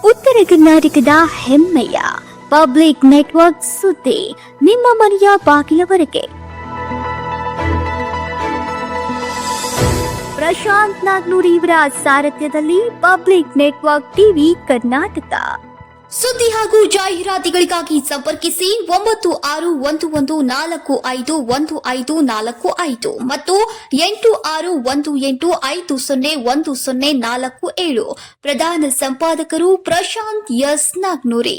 ಉತ್ತರ ಕರ್ನಾಟಕದ ಹೆಮ್ಮೆಯ ಪಬ್ಲಿಕ್ ನೆಟ್ವರ್ಕ್ ಸುದ್ದಿ ನಿಮ್ಮ ಮನೆಯ ಬಾಗಿಲವರೆಗೆ. ಪ್ರಶಾಂತ್ ನಾಗ್ನೂರ್ ಇವರ ಸಾರಥ್ಯದಲ್ಲಿ ಪಬ್ಲಿಕ್ ನೆಟ್ವರ್ಕ್ ಟಿವಿ ಕರ್ನಾಟಕ. ಸುದ್ದಿ ಹಾಗೂ ಜಾಹೀರಾತುಗಳಿಗಾಗಿ ಸಂಪರ್ಕಿಸಿ 9611451545 ಮತ್ತು 8618501047. ಪ್ರಧಾನ ಸಂಪಾದಕರು ಪ್ರಶಾಂತ್ ಎಸ್ ನಾಗ್ನೂರಿ.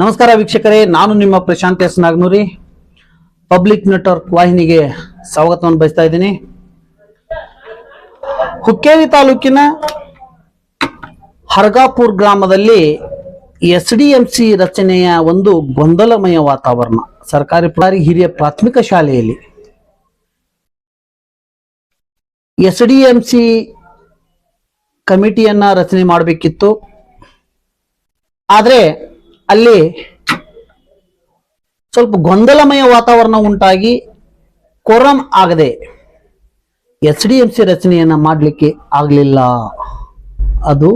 ನಮಸ್ಕಾರ ವೀಕ್ಷಕರೇ, ನಾನು ನಿಮ್ಮ Prashant S Nagnuri. Public network ವಾಹಿನಿಗೆ ಸ್ವಾಗತವನ್ನು ಬಯಸ್ತಾ ಇದ್ದೀನಿ. ಹುಕ್ಕೇರಿ ತಾಲೂಕಿನ ಹರ್ಗಾಪುರ್ ಗ್ರಾಮದಲ್ಲಿ SDMC ರಚನೆಯ ಒಂದು ಗೊಂದಲಮಯ ವಾತಾವರಣ. ಸರ್ಕಾರಿ ಹಿರಿಯ ಪ್ರಾಥಮಿಕ ಶಾಲೆಯಲ್ಲಿ SDMC ಕಮಿಟಿಯನ್ನ ರಚನೆ ಮಾಡಬೇಕಿತ್ತು. ಆದ್ರೆ ಅಲ್ಲಿ ಸ್ವಲ್ಪ ಗೊಂದಲಮಯ ವಾತಾವರಣ ಉಂಟಾಗಿ ಕೋರಂ ಆಗದೆ SDMC ರಚನೆಯನ್ನ ಮಾಡಲಿಕ್ಕೆ ಆಗಲಿಲ್ಲ. ಅದು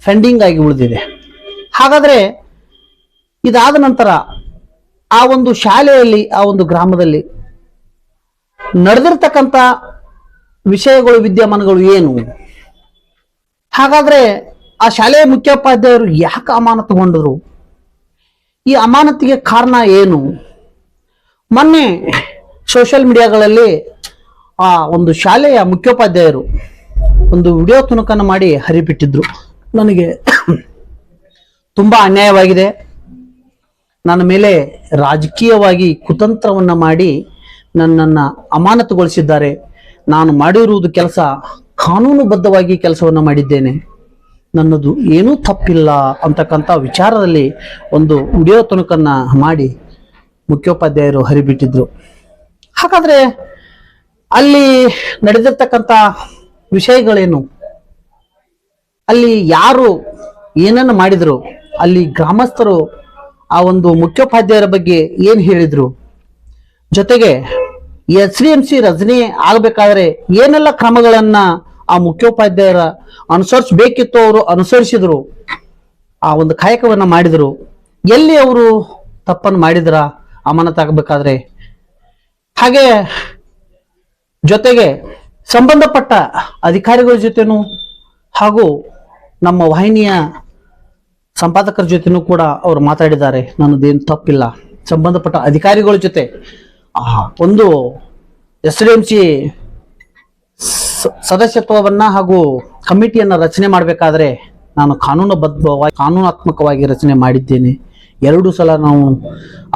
ಫೆಂಡಿಂಗ್ ಆಗಿ ಉಳಿದಿದೆ. ಹಾಗಾದ್ರೆ ಇದಾದ ನಂತರ ಆ ಒಂದು ಶಾಲೆಯಲ್ಲಿ, ಆ ಒಂದು ಗ್ರಾಮದಲ್ಲಿ ನಡೆದಿರ್ತಕ್ಕಂಥ ವಿಷಯಗಳು, ವಿದ್ಯಮಾನಗಳು ಏನು? ಹಾಗಾದ್ರೆ ಆ ಶಾಲೆಯ ಮುಖ್ಯೋಪಾಧ್ಯಾಯರು ಯಾಕೆ ಅಮಾನತುಗೊಂಡರು? ಈ ಅಮಾನತಿಗೆ ಕಾರಣ ಏನು? ಮೊನ್ನೆ ಸೋಷಿಯಲ್ ಮೀಡಿಯಾಗಳಲ್ಲಿ ಆ ಒಂದು ಶಾಲೆಯ ಮುಖ್ಯೋಪಾಧ್ಯಾಯರು ಒಂದು ವಿಡಿಯೋ ತುಣುಕನ್ನು ಮಾಡಿ ಹರಿಬಿಟ್ಟಿದ್ರು. ನನಗೆ ತುಂಬಾ ಅನ್ಯಾಯವಾಗಿದೆ. ನನ್ನ ಮೇಲೆ ರಾಜಕೀಯವಾಗಿ ಕುತಂತ್ರವನ್ನ ಮಾಡಿ ನನ್ನನ್ನು ಅಮಾನತುಗೊಳಿಸಿದ್ದಾರೆ. ನಾನು ಮಾಡಿರುವುದು ಕೆಲಸ ಕಾನೂನುಬದ್ಧವಾಗಿ ಕೆಲಸವನ್ನ ಮಾಡಿದ್ದೇನೆ, ನನ್ನದು ಏನೂ ತಪ್ಪಿಲ್ಲ ಅಂತಕ್ಕಂಥ ವಿಚಾರದಲ್ಲಿ ಒಂದು ವಿಡಿಯೋ ತುಣುಕನ್ನ ಮಾಡಿ ಮುಖ್ಯೋಪಾಧ್ಯಾಯರು ಹರಿಬಿಟ್ಟಿದ್ರು. ಹಾಗಾದ್ರೆ ಅಲ್ಲಿ ನಡೆದಿರ್ತಕ್ಕಂಥ ವಿಷಯಗಳೇನು? ಅಲ್ಲಿ ಯಾರು ಏನನ್ನು ಮಾಡಿದ್ರು? ಅಲ್ಲಿ ಗ್ರಾಮಸ್ಥರು ಆ ಒಂದು ಮುಖ್ಯೋಪಾಧ್ಯಾಯರ ಬಗ್ಗೆ ಏನ್ ಹೇಳಿದ್ರು? ಜೊತೆಗೆ SDMC ರಚನೆ ಆಗ್ಬೇಕಾದ್ರೆ ಏನೆಲ್ಲ ಕ್ರಮಗಳನ್ನ ಆ ಮುಖ್ಯೋಪಾಧ್ಯಾಯರ ಅನುಸರಿಸಬೇಕಿತ್ತು, ಅವರು ಅನುಸರಿಸಿದ್ರು, ಆ ಒಂದು ಕಾಯಕವನ್ನ ಮಾಡಿದ್ರು. ಎಲ್ಲಿ ಅವರು ತಪ್ಪನ್ನು ಮಾಡಿದ್ರ ಅಮಾನತಾಗಬೇಕಾದ್ರೆ? ಹಾಗೆ ಜೊತೆಗೆ ಸಂಬಂಧಪಟ್ಟ ಅಧಿಕಾರಿಗಳ ಜೊತೆನೂ ಹಾಗೂ ನಮ್ಮ ವಾಹಿನಿಯ ಸಂಪಾದಕರ ಜೊತೆನೂ ಕೂಡ ಅವರು ಮಾತಾಡಿದ್ದಾರೆ. ನನ್ನದೇನು ತಪ್ಪಿಲ್ಲ. ಸಂಬಂಧಪಟ್ಟ ಅಧಿಕಾರಿಗಳ ಜೊತೆ ಒಂದು SDMC ಸದಸ್ಯತ್ವವನ್ನ ಹಾಗೂ ಕಮಿಟಿಯನ್ನ ರಚನೆ ಮಾಡಬೇಕಾದ್ರೆ ನಾನು ಕಾನೂನಾತ್ಮಕವಾಗಿ ರಚನೆ ಮಾಡಿದ್ದೇನೆ. 2 ಸಲ ನಾವು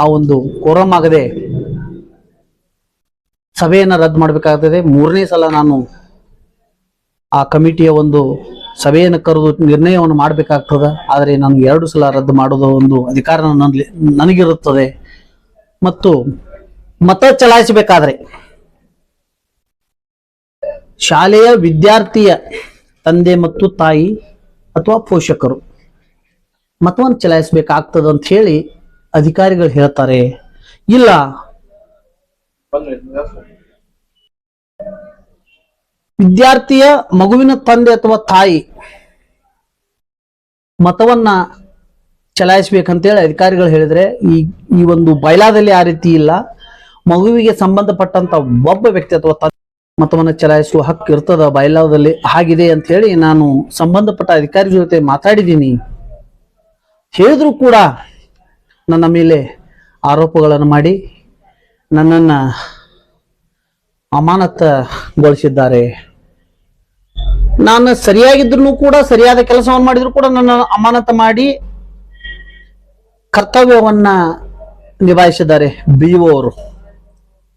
ಆ ಒಂದು ಕೋರಂ ಆಗದೆ ಸಭೆಯನ್ನ ರದ್ದು ಮಾಡಬೇಕಾಗ್ತದೆ. 3ನೇ ಸಲ ನಾನು ಆ ಕಮಿಟಿಯ ಒಂದು ಸಭೆಯನ್ನು ಕರೆದು ನಿರ್ಣಯವನ್ನು ಮಾಡಬೇಕಾಗ್ತದೆ. ಆದರೆ ನಾನು 2 ಸಲ ರದ್ದು ಮಾಡೋದು ಒಂದು ಅಧಿಕಾರ ನನಗಿರುತ್ತದೆ. ಮತ್ತು ಮತ ಚಲಾಯಿಸಬೇಕಾದ್ರೆ ಶಾಲೆಯ ವಿದ್ಯಾರ್ಥಿಯ ತಂದೆ ಮತ್ತು ತಾಯಿ ಅಥವಾ ಪೋಷಕರು ಮತವನ್ನು ಚಲಾಯಿಸಬೇಕಾಗ್ತದೆ ಅಂತ ಹೇಳಿ ಅಧಿಕಾರಿಗಳು ಹೇಳ್ತಾರೆ. ಇಲ್ಲ, ವಿದ್ಯಾರ್ಥಿಯ ಮಗುವಿನ ತಂದೆ ಅಥವಾ ತಾಯಿ ಮತವನ್ನ ಚಲಾಯಿಸಬೇಕಂತೇಳಿ ಅಧಿಕಾರಿಗಳು ಹೇಳಿದ್ರೆ, ಈ ಒಂದು ಬಯಲಾದಲ್ಲಿ ಆ ರೀತಿ ಇಲ್ಲ. ಮಗುವಿಗೆ ಸಂಬಂಧಪಟ್ಟಂತ ಒಬ್ಬ ವ್ಯಕ್ತಿ ಅಥವಾ ಮತವನ್ನ ಚಲಾಯಿಸುವ ಹಕ್ಕು ಇರ್ತದ ಬಯಲಾದಲ್ಲಿ, ಆಗಿದೆ ಅಂತ ಹೇಳಿ ನಾನು ಸಂಬಂಧಪಟ್ಟ ಅಧಿಕಾರಿ ಜೊತೆ ಮಾತಾಡಿದ್ದೀನಿ. ಹೇಳಿದ್ರು ಕೂಡ ನನ್ನ ಮೇಲೆ ಆರೋಪಗಳನ್ನು ಮಾಡಿ ನನ್ನನ್ನ ಅಮಾನತುಗೊಳಿಸಿದ್ದಾರೆ. ನಾನು ಸರಿಯಾಗಿದ್ರು ಕೂಡ, ಸರಿಯಾದ ಕೆಲಸವನ್ನು ಮಾಡಿದ್ರು ಕೂಡ ನನ್ನ ಅಮಾನತು ಮಾಡಿ ಕರ್ತವ್ಯವನ್ನ ನಿಭಾಯಿಸಿದ್ದಾರೆ. BO ಅವರು,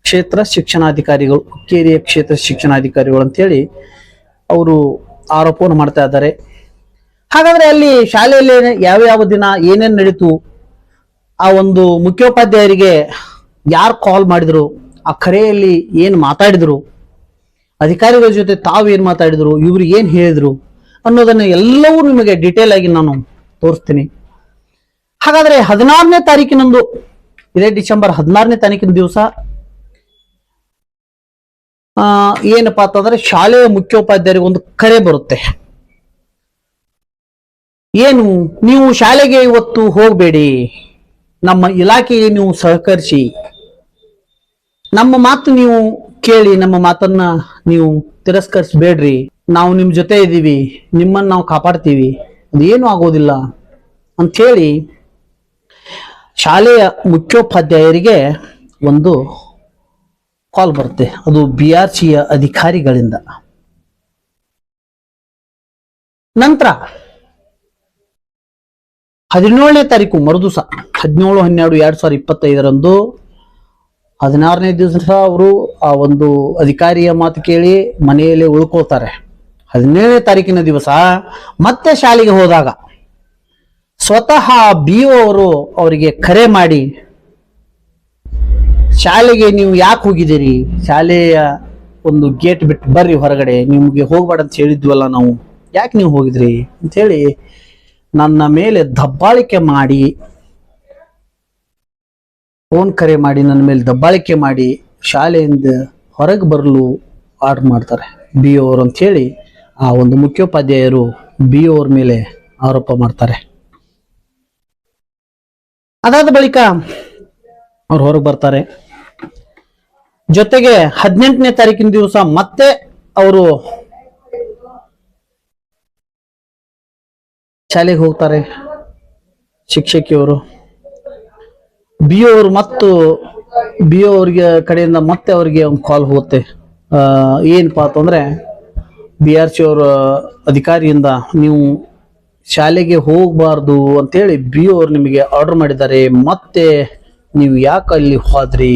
ಕ್ಷೇತ್ರ ಶಿಕ್ಷಣಾಧಿಕಾರಿಗಳು, ಹುಕ್ಕೇರಿಯ ಕ್ಷೇತ್ರ ಶಿಕ್ಷಣಾಧಿಕಾರಿಗಳು ಅಂತೇಳಿ ಅವರು ಆರೋಪವನ್ನು ಮಾಡ್ತಾ ಇದ್ದಾರೆ. ಹಾಗಾದ್ರೆ ಅಲ್ಲಿ ಶಾಲೆಯಲ್ಲಿ ಯಾವ ದಿನ ಏನೇನು ನಡೀತು, ಆ ಒಂದು ಮುಖ್ಯೋಪಾಧ್ಯಾಯರಿಗೆ ಯಾರು ಕಾಲ್ ಮಾಡಿದ್ರು, ಆ ಕರೆಯಲ್ಲಿ ಏನು ಮಾತಾಡಿದ್ರು, ಅಧಿಕಾರಿಗಳ ಜೊತೆ ತಾವು ಏನ್ ಮಾತಾಡಿದ್ರು, ಇವ್ರು ಏನ್ ಹೇಳಿದ್ರು ಅನ್ನೋದನ್ನ ಎಲ್ಲವೂ ನಿಮಗೆ ಡೀಟೇಲ್ ಆಗಿ ನಾನು ತೋರಿಸ್ತೀನಿ. ಹಾಗಾದ್ರೆ 16ನೇ ತಾರೀಕಿನಂದು, ಇದೇ ಡಿಸೆಂಬರ್ 16ನೇ ತಾರೀಕಿನ ದಿವಸ ಏನಪ್ಪಾ ಅಂತಂದ್ರೆ ಶಾಲೆಯ ಮುಖ್ಯೋಪಾಧ್ಯಾಯರಿಗೆ ಒಂದು ಕರೆ ಬರುತ್ತೆ. ಏನು ನೀವು ಶಾಲೆಗೆ ಇವತ್ತು ಹೋಗಬೇಡಿ, ನಮ್ಮ ಇಲಾಖೆಗೆ ನೀವು ಸಹಕರಿಸಿ, ನಮ್ಮ ಮಾತು ನೀವು ಕೇಳಿ, ನಮ್ಮ ಮಾತನ್ನ ನೀವು ತಿರಸ್ಕರಿಸಬೇಡ್ರಿ, ನಾವು ನಿಮ್ ಜೊತೆ ಇದ್ದೀವಿ, ನಿಮ್ಮನ್ನ ನಾವು ಕಾಪಾಡ್ತೀವಿ, ಅದೇನು ಆಗೋದಿಲ್ಲ ಅಂಥೇಳಿ ಶಾಲೆಯ ಮುಖ್ಯೋಪಾಧ್ಯಾಯರಿಗೆ ಒಂದು ಕಾಲ್ ಬರುತ್ತೆ. ಅದು BRCಯ ಅಧಿಕಾರಿಗಳಿಂದ. ನಂತರ 17ನೇ ತಾರೀಕು ಮರುದಿವಸ 17/12/2025 16ನೇ ದಿವಸ ಅವರು ಆ ಒಂದು ಅಧಿಕಾರಿಯ ಮಾತು ಕೇಳಿ ಮನೆಯಲ್ಲೇ ಉಳ್ಕೊಳ್ತಾರೆ. 17ನೇ ತಾರೀಕಿನ ದಿವಸ ಮತ್ತೆ ಶಾಲೆಗೆ ಹೋದಾಗ ಸ್ವತಃ BO ಅವರು ಅವರಿಗೆ ಕರೆ ಮಾಡಿ, ಶಾಲೆಗೆ ನೀವು ಯಾಕೆ ಹೋಗಿದ್ದೀರಿ, ಶಾಲೆಯ ಒಂದು ಗೇಟ್ ಬಿಟ್ಟು ಬರ್ರಿ ಹೊರಗಡೆ, ನಿಮ್ಗೆ ಹೋಗ್ಬೇಡ ಅಂತ ಹೇಳಿದ್ವಲ್ಲ ನಾವು, ಯಾಕೆ ನೀವು ಹೋಗಿದ್ರಿ ಅಂತ ಹೇಳಿ ನನ್ನ ಮೇಲೆ ದಬ್ಬಾಳಿಕೆ ಮಾಡಿ, ಫೋನ್ ಕರೆ ಮಾಡಿ ನನ್ನ ಮೇಲೆ ದಬ್ಬಾಳಿಕೆ ಮಾಡಿ ಶಾಲೆಯಿಂದ ಹೊರಗೆ ಬರಲು ಆರ್ಡರ್ ಮಾಡ್ತಾರೆ BO ಅವರು ಅಂತ ಹೇಳಿ ಆ ಒಂದು ಮುಖ್ಯೋಪಾಧ್ಯಾಯರು BO ಅವ್ರ ಮೇಲೆ ಆರೋಪ ಮಾಡ್ತಾರೆ. ಅದಾದ ಬಳಿಕ ಅವ್ರು ಹೊರಗೆ ಬರ್ತಾರೆ. ಜೊತೆಗೆ 18ನೇ ತಾರೀಕಿನ ದಿವಸ ಮತ್ತೆ ಅವರು ಶಾಲೆಗೆ ಹೋಗ್ತಾರೆ. ಶಿಕ್ಷಕಿಯವರು BO ಅವರು ಮತ್ತು BO ಅವ್ರಿಗೆ ಕಡೆಯಿಂದ ಮತ್ತೆ ಅವ್ರಿಗೆ ಒಂದು ಕಾಲ್ ಹೋಗುತ್ತೆ. ಏನಪ್ಪಾ ಅಂತಂದ್ರೆ BRC ಅವರ ಅಧಿಕಾರಿಯಿಂದ ನೀವು ಶಾಲೆಗೆ ಹೋಗಬಾರ್ದು ಅಂತೇಳಿ BO ಅವ್ರು ನಿಮಗೆ ಆರ್ಡರ್ ಮಾಡಿದ್ದಾರೆ, ಮತ್ತೆ ನೀವು ಯಾಕೆ ಅಲ್ಲಿ ಹೋದ್ರಿ,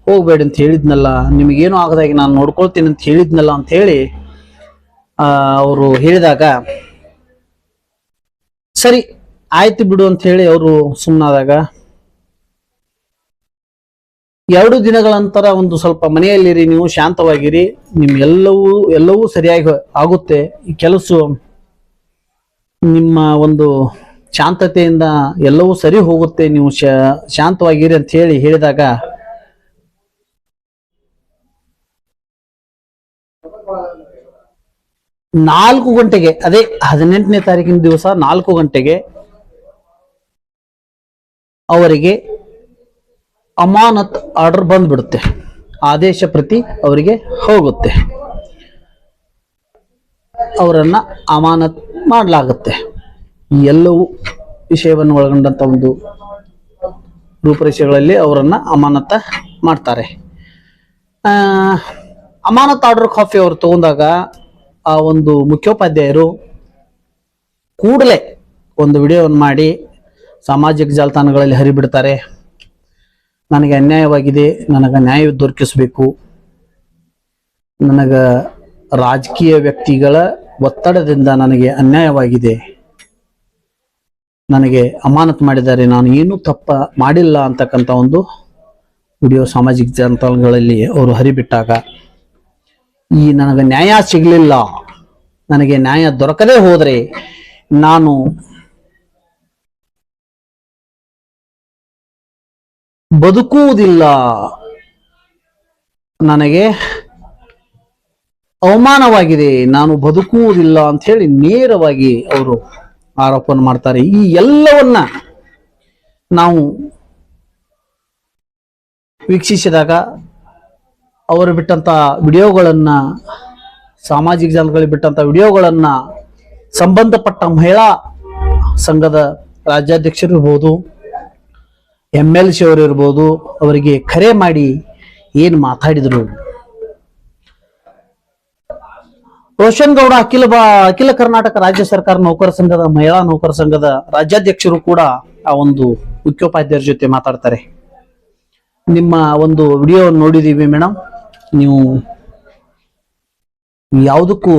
ಹೋಗ್ಬೇಡಿ ಅಂತ ಹೇಳಿದ್ನಲ್ಲ, ನಿಮಗೇನು ಆಗದಾಗಿ ನಾನು ನೋಡ್ಕೊಳ್ತೀನಿ ಅಂತ ಹೇಳಿದ್ನಲ್ಲ ಅಂತ ಹೇಳಿ ಅವರು ಹೇಳಿದಾಗ, ಸರಿ ಆಯ್ತು ಬಿಡು ಅಂತ ಹೇಳಿ ಅವರು ಸುಮ್ಮನಾದಾಗ 2 ದಿನಗಳ ನಂತರ ಒಂದು ಸ್ವಲ್ಪ ಮನೆಯಲ್ಲಿರಿ, ನೀವು ಶಾಂತವಾಗಿರಿ, ನಿಮ್ ಎಲ್ಲವೂ ಸರಿಯಾಗಿ ಆಗುತ್ತೆ, ಈ ಕೆಲಸ ನಿಮ್ಮ ಒಂದು ಶಾಂತತೆಯಿಂದ ಎಲ್ಲವೂ ಸರಿ ಹೋಗುತ್ತೆ, ನೀವು ಶಾಂತವಾಗಿರಿ ಅಂತ ಹೇಳಿ ಹೇಳಿದಾಗ ನಾಲ್ಕು ಗಂಟೆಗೆ, ಅದೇ 18ನೇ ತಾರೀಕಿನ ದಿವಸ 4 ಗಂಟೆಗೆ ಅವರಿಗೆ ಅಮಾನತ್ ಆರ್ಡರ್ ಬಂದ್ಬಿಡುತ್ತೆ. ಆದೇಶ ಪ್ರತಿ ಅವರಿಗೆ ಹೋಗುತ್ತೆ, ಅವರನ್ನ ಅಮಾನತ್ ಮಾಡಲಾಗುತ್ತೆ. ಈ ಎಲ್ಲವೂ ವಿಷಯವನ್ನು ಒಳಗೊಂಡಂತ ಒಂದು ರೂಪರೇಷೆಗಳಲ್ಲಿ ಅವರನ್ನ ಅಮಾನತ ಮಾಡ್ತಾರೆ. ಅಮಾನತ್ ಆರ್ಡರ್ ಕಾಪಿ ಅವರು ತಗೊಂಡಾಗ ಆ ಒಂದು ಮುಖ್ಯೋಪಾಧ್ಯಾಯರು ಕೂಡಲೇ ಒಂದು ವಿಡಿಯೋವನ್ನು ಮಾಡಿ ಸಾಮಾಜಿಕ ಜಾಲತಾಣಗಳಲ್ಲಿ ಹರಿಬಿಡ್ತಾರೆ. ನನಗೆ ಅನ್ಯಾಯವಾಗಿದೆ, ನನಗೆ ನ್ಯಾಯ ದೊರಕಿಸಬೇಕು, ನನಗ ರಾಜಕೀಯ ವ್ಯಕ್ತಿಗಳ ಒತ್ತಡದಿಂದ ನನಗೆ ಅನ್ಯಾಯವಾಗಿದೆ, ನನಗೆ ಅಮಾನತ್ ಮಾಡಿದ್ದಾರೆ, ನಾನು ಏನೂ ತಪ್ಪ ಮಾಡಿಲ್ಲ ಅಂತಕ್ಕಂಥ ಒಂದು ವಿಡಿಯೋ ಸಾಮಾಜಿಕ ಜಾಲತಾಣಗಳಲ್ಲಿ ಅವರು ಹರಿಬಿಟ್ಟಾಗ, ಈ ನನಗೆ ನ್ಯಾಯ ಸಿಗಲಿಲ್ಲ, ನನಗೆ ನ್ಯಾಯ ದೊರಕದೇ ಹೋದ್ರೆ ನಾನು ಬದುಕುವುದಿಲ್ಲ, ನನಗೆ ಅವಮಾನವಾಗಿದೆ, ನಾನು ಬದುಕುವುದಿಲ್ಲ ಅಂತ ಹೇಳಿ ನೇರವಾಗಿ ಅವರು ಆರೋಪವನ್ನು ಮಾಡ್ತಾರೆ. ಈ ಎಲ್ಲವನ್ನ ನಾವು ವೀಕ್ಷಿಸಿದಾಗ ಅವರು ಬಿಟ್ಟಂತ ವಿಡಿಯೋಗಳನ್ನ, ಸಾಮಾಜಿಕ ಜಾಲಗಳಲ್ಲಿ ಬಿಟ್ಟಂತ ವಿಡಿಯೋಗಳನ್ನ ಸಂಬಂಧಪಟ್ಟ ಮಹಿಳಾ ಸಂಘದ ರಾಜ್ಯಾಧ್ಯಕ್ಷರು ಇರ್ಬೋದು, MLC ಅವರು ಇರ್ಬೋದು, ಅವರಿಗೆ ಕರೆ ಮಾಡಿ ಏನ್ ಮಾತಾಡಿದ್ರು. ರೋಷನ್ ಗೌಡ ಅಖಿಲ ಕರ್ನಾಟಕ ರಾಜ್ಯ ಸರ್ಕಾರ ನೌಕರ ಸಂಘದ ಮಹಿಳಾ ನೌಕರ ಸಂಘದ ರಾಜ್ಯಾಧ್ಯಕ್ಷರು ಕೂಡ ಆ ಒಂದು ಮುಖ್ಯೋಪಾಧ್ಯಾಯರ ಜೊತೆ ಮಾತಾಡ್ತಾರೆ. ನಿಮ್ಮ ಒಂದು ವಿಡಿಯೋ ನೋಡಿದೀವಿ ಮೇಡಮ್, ನೀವು ಯಾವುದಕ್ಕೂ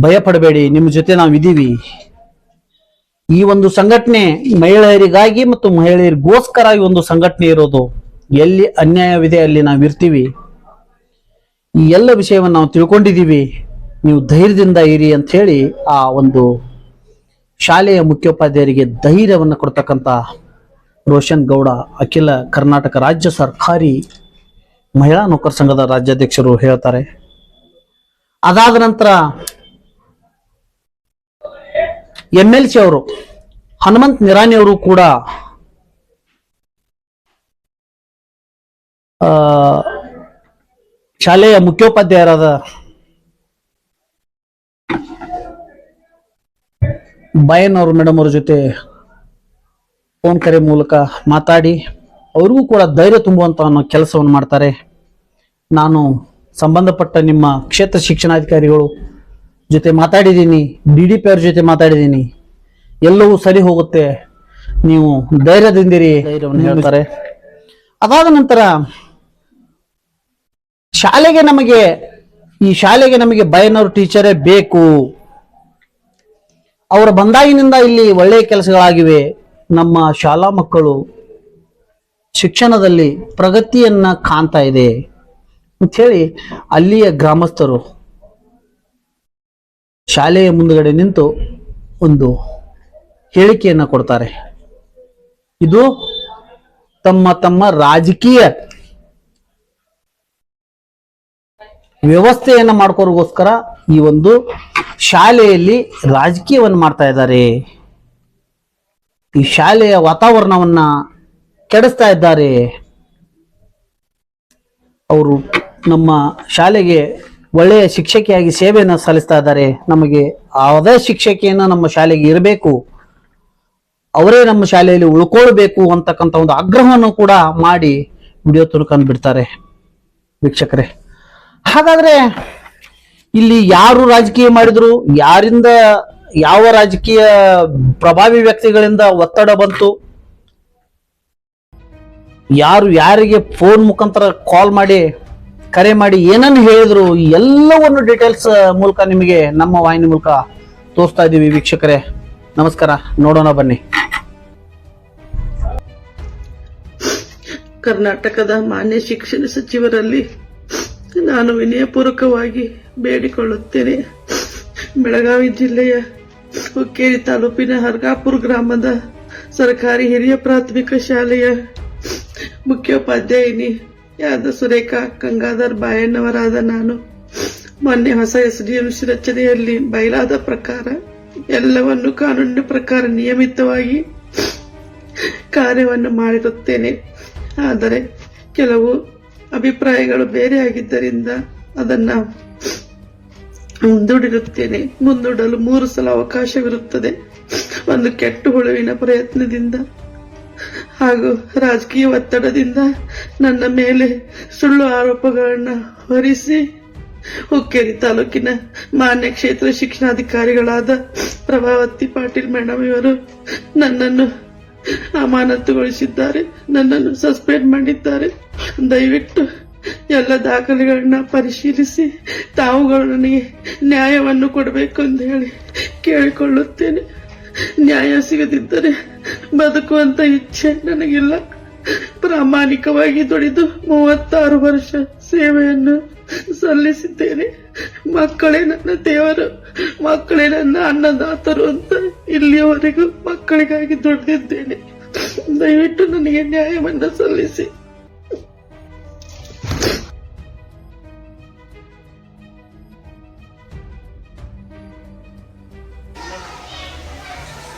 ಭಯ ಪಡಬೇಡಿ, ನಿಮ್ಮ ಜೊತೆ ನಾವಿದ್ದೀವಿ. ಈ ಒಂದು ಸಂಘಟನೆ ಮಹಿಳೆಯರಿಗಾಗಿ ಮತ್ತು ಮಹಿಳೆಯರಿಗೋಸ್ಕರ ಈ ಒಂದು ಸಂಘಟನೆ ಇರೋದು. ಎಲ್ಲಿ ಅನ್ಯಾಯವಿದೆ ಅಲ್ಲಿ ನಾವಿರ್ತೀವಿ. ಈ ಎಲ್ಲ ವಿಷಯವನ್ನು ನಾವು ತಿಳ್ಕೊಂಡಿದ್ದೀವಿ, ನೀವು ಧೈರ್ಯದಿಂದ ಇರಿ ಅಂತ ಹೇಳಿ ಆ ಒಂದು ಶಾಲೆಯ ಮುಖ್ಯೋಪಾಧ್ಯಾಯರಿಗೆ ಧೈರ್ಯವನ್ನು ಕೊಡ್ತಕ್ಕಂಥ ರೋಷನ್ ಗೌಡ ಅಖಿಲ ಕರ್ನಾಟಕ ರಾಜ್ಯ ಸರ್ಕಾರಿ ಮಹಿಳಾ ನೌಕರ ಸಂಘದ ರಾಜ್ಯಾಧ್ಯಕ್ಷರು ಹೇಳ್ತಾರೆ. ಅದಾದ ನಂತರ MLC ಅವರು ಹನುಮಂತ್ ನಿರಾಣಿ ಅವರು ಕೂಡ ಶಾಲೆಯ ಮುಖ್ಯೋಪಾಧ್ಯಾಯರಾದ ಬಾಯನ್ ಅವರು ಮೇಡಮ್ ಅವ್ರ ಜೊತೆ ಫೋನ್ ಕರೆ ಮೂಲಕ ಮಾತಾಡಿ ಅವ್ರಿಗೂ ಕೂಡ ಧೈರ್ಯ ತುಂಬುವಂತ ಕೆಲಸವನ್ನು ಮಾಡ್ತಾರೆ. ನಾನು ಸಂಬಂಧಪಟ್ಟ ನಿಮ್ಮ ಕ್ಷೇತ್ರ ಶಿಕ್ಷಣಾಧಿಕಾರಿಗಳು ಜೊತೆ ಮಾತಾಡಿದ್ದೀನಿ, DDP ಅವ್ರ ಜೊತೆ ಮಾತಾಡಿದ್ದೀನಿ, ಎಲ್ಲವೂ ಸರಿ ಹೋಗುತ್ತೆ, ನೀವು ಧೈರ್ಯದಿಂದಿರಿ ಧೈರ್ಯವನ್ನು ಹೇಳ್ತಾರೆ. ಅದಾದ ನಂತರ ಈ ಶಾಲೆಗೆ ನಮಗೆ ಬಯನವ್ರ ಟೀಚರೇ ಬೇಕು, ಅವರು ಬಂದಾಗಿನಿಂದ ಇಲ್ಲಿ ಒಳ್ಳೆಯ ಕೆಲಸಗಳಾಗಿವೆ, ನಮ್ಮ ಶಾಲಾ ಮಕ್ಕಳು ಶಿಕ್ಷಣದಲ್ಲಿ ಪ್ರಗತಿಯನ್ನ ಕಾಣ್ತಾ ಇದೆ ಅಂತ ಹೇಳಿ ಅಲ್ಲಿಯ ಗ್ರಾಮಸ್ಥರು ಶಾಲೆಯ ಮುಂದುಗಡೆ ನಿಂತು ಒಂದು ಹೇಳಿಕೆಯನ್ನ ಕೊಡ್ತಾರೆ. ಇದು ತಮ್ಮ ರಾಜಕೀಯ ವ್ಯವಸ್ಥೆಯನ್ನ ಮಾಡ್ಕೋರ್ಗೋಸ್ಕರ ಈ ಒಂದು ಶಾಲೆಯಲ್ಲಿ ರಾಜಕೀಯವನ್ನು ಮಾಡ್ತಾ ಇದ್ದಾರೆ, ಈ ಶಾಲೆಯ ವಾತಾವರಣವನ್ನ ಕೆಡಿಸ್ತಾ ಇದ್ದಾರೆ. ಅವರು ನಮ್ಮ ಶಾಲೆಗೆ ಒಳ್ಳೆಯ ಶಿಕ್ಷಕಿಯಾಗಿ ಸೇವೆಯನ್ನು ಸಲ್ಲಿಸ್ತಾ ಇದ್ದಾರೆ, ನಮಗೆ ಅದೇ ಶಿಕ್ಷಕಿಯನ್ನ ನಮ್ಮ ಶಾಲೆಗೆ ಇರಬೇಕು, ಅವರೇ ನಮ್ಮ ಶಾಲೆಯಲ್ಲಿ ಉಳ್ಕೊಳ್ಬೇಕು ಅಂತಕ್ಕಂಥ ಒಂದು ಆಗ್ರಹವನ್ನು ಕೂಡ ಮಾಡಿ ವಿಡಿಯೋ ತುಣುಕನ್ನು ಬಿಡ್ತಾರೆ. ವೀಕ್ಷಕರೇ, ಹಾಗಾದ್ರೆ ಇಲ್ಲಿ ಯಾರು ರಾಜಕೀಯ ಮಾಡಿದ್ರು, ಯಾರಿಂದ ಯಾವ ರಾಜಕೀಯ ಪ್ರಭಾವಿ ವ್ಯಕ್ತಿಗಳಿಂದ ಒತ್ತಡ ಬಂತು, ಯಾರಿಗೆ ಫೋನ್ ಮುಖಾಂತರ ಕಾಲ್ ಮಾಡಿ ಕರೆ ಮಾಡಿ ಏನನ್ನು ಹೇಳಿದ್ರು, ಎಲ್ಲವನ್ನು ಡೀಟೇಲ್ಸ್ ಮೂಲಕ ನಿಮಗೆ ನಮ್ಮ ವಾಹಿನಿ ಮೂಲಕ ತೋರಿಸ್ತಾ ಇದ್ದೀವಿ. ವೀಕ್ಷಕರೇ ನಮಸ್ಕಾರ, ನೋಡೋಣ ಬನ್ನಿ. ಕರ್ನಾಟಕದ ಮಾನ್ಯ ಶಿಕ್ಷಣ ಸಚಿವರಲ್ಲಿ ನಾನು ವಿನಯಪೂರ್ವಕವಾಗಿ ಬೇಡಿಕೊಳ್ಳುತ್ತೇನೆ. ಬೆಳಗಾವಿ ಜಿಲ್ಲೆಯ ಹುಕ್ಕೇರಿ ತಾಲೂಕಿನ ಹರ್ಗಾಪುರ ಗ್ರಾಮದ ಸರ್ಕಾರಿ ಹಿರಿಯ ಪ್ರಾಥಮಿಕ ಶಾಲೆಯ ಮುಖ್ಯೋಪಾಧ್ಯಾಯಿನಿಯಾದ ಸುರೇಖಾ ಗಂಗಾಧರ್ ಬಾಯಣ್ಣವರಾದ ನಾನು ಮೊನ್ನೆ ಹೊಸ SDMC ರಚನೆಯಲ್ಲಿ ಬಯಲಾದ ಪ್ರಕಾರ ಎಲ್ಲವನ್ನು ಕಾನೂನಿನ ಪ್ರಕಾರ ನಿಯಮಿತವಾಗಿ ಕಾರ್ಯವನ್ನು ಮಾಡಿರುತ್ತೇನೆ. ಆದರೆ ಕೆಲವು ಅಭಿಪ್ರಾಯಗಳು ಬೇರೆಯಾಗಿದ್ದರಿಂದ ಅದನ್ನ ಮುಂದೂಡಲು 3 ಸಲ ಅವಕಾಶವಿರುತ್ತದೆ. ಒಂದು ಕೆಟ್ಟ ಹುಳುವಿನ ಪ್ರಯತ್ನದಿಂದ ಹಾಗೂ ರಾಜಕೀಯ ಒತ್ತಡದಿಂದ ನನ್ನ ಮೇಲೆ ಸುಳ್ಳು ಆರೋಪಗಳನ್ನು ಹೊರಿಸಿ ಹುಕ್ಕೇರಿ ತಾಲೂಕಿನ ಮಾನ್ಯ ಕ್ಷೇತ್ರ ಶಿಕ್ಷಣಾಧಿಕಾರಿಗಳಾದ ಪ್ರಭಾವತಿ ಪಾಟೀಲ್ ಮೇಡಮ್ ಇವರು ನನ್ನನ್ನು ಅಮಾನತುಗೊಳಿಸಿದ್ದಾರೆ, ನನ್ನನ್ನು ಸಸ್ಪೆಂಡ್ ಮಾಡಿದ್ದಾರೆ. ದಯವಿಟ್ಟು ಎಲ್ಲ ದಾಖಲೆಗಳನ್ನ ಪರಿಶೀಲಿಸಿ ತಾವುಗಳು ನನಗೆ ನ್ಯಾಯವನ್ನು ಕೊಡಬೇಕು ಅಂತ ಹೇಳಿ ಕೇಳಿಕೊಳ್ಳುತ್ತೇನೆ. ನ್ಯಾಯ ಸಿಗದಿದ್ದರೆ ಬದುಕುವಂತ ಇಚ್ಛೆ ನನಗಿಲ್ಲ. ಪ್ರಾಮಾಣಿಕವಾಗಿ ದುಡಿದು 36 ವರ್ಷ ಸೇವೆಯನ್ನು ಸಲ್ಲಿಸಿದ್ದೇನೆ. ಮಕ್ಕಳೇ ನನ್ನ ದೇವರು, ಮಕ್ಕಳೇ ನನ್ನ ಅನ್ನದಾತರು ಅಂತ ಇಲ್ಲಿಯವರೆಗೂ ಮಕ್ಕಳಿಗಾಗಿ ದುಡಿದಿದ್ದೇನೆ. ದಯವಿಟ್ಟು ನನಗೆ ನ್ಯಾಯವನ್ನು ಸಲ್ಲಿಸಿ.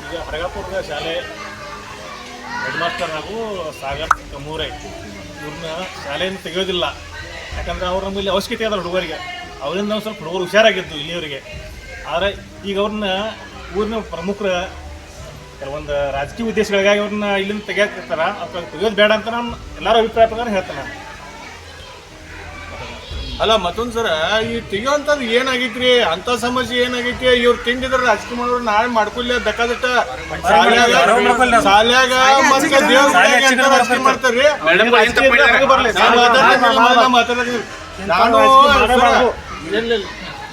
ಈಗ ಹರಗಾಪುರದ ಶಾಲೆ ಹೆಡ್ ಮಾಸ್ಟರ್ ಹಾಗೂ ಸಾಗರ್ ಕಮೂರೆ ಇವ್ರನ್ನ ಶಾಲೆಯನ್ನು ತೆಗೆಯೋದಿಲ್ಲ. ಯಾಕಂದ್ರೆ ಅವ್ರ ನಮ್ಮಲ್ಲಿ ಅವಶ್ಯಕತೆ ಅದ ಹುಡುಗರಿಗೆ, ಅವರಿಂದ ಒಂದು ಸ್ವಲ್ಪ ಹುಡುಗರು ಹುಷಾರಾಗಿದ್ದು ಇಲ್ಲಿಯವರಿಗೆ. ಆದರೆ ಈಗ ಅವ್ರನ್ನ ಊರಿನ ಪ್ರಮುಖರ ಕೆಲವೊಂದು ರಾಜಕೀಯ ಉದ್ದೇಶಗಳಿಗಾಗಿ ಅವ್ರನ್ನ ಇಲ್ಲಿಂದ ತೆಗಿಯಾಕತ್ತಾರ. ಅವ್ರು ತೆಗಿಯೋದು ಬೇಡ ಅಂತ ನಾನು ಎಲ್ಲರ ಅಭಿಪ್ರಾಯ ಪ್ರಕಾರ ಹೇಳ್ತೇನೆ. ಅಲ್ಲ ಮತ್ತೊಂದ್ ಸರ ಈ ತೆಗಿಯೋಂಥದ್ದು ಏನಾಗೈತ್ರಿ, ಅಂತ ಸಮಸ್ಯೆ ಏನಾಗೈತಿ? ಇವ್ರು ತಿಂಡಿದ್ರ ರಾಜಕೀಯ ಮಾಡೋರು ನಾಳೆ ಮಾಡ್ಕೊಲ್ಲ ಬೇಕಾದಟ್ಟ ಶಾಲ್ಯಾಗ ಮತ್ತೆ ರಾಜಕೀಯ ಮಾಡ್ತಾರ್ರಿ.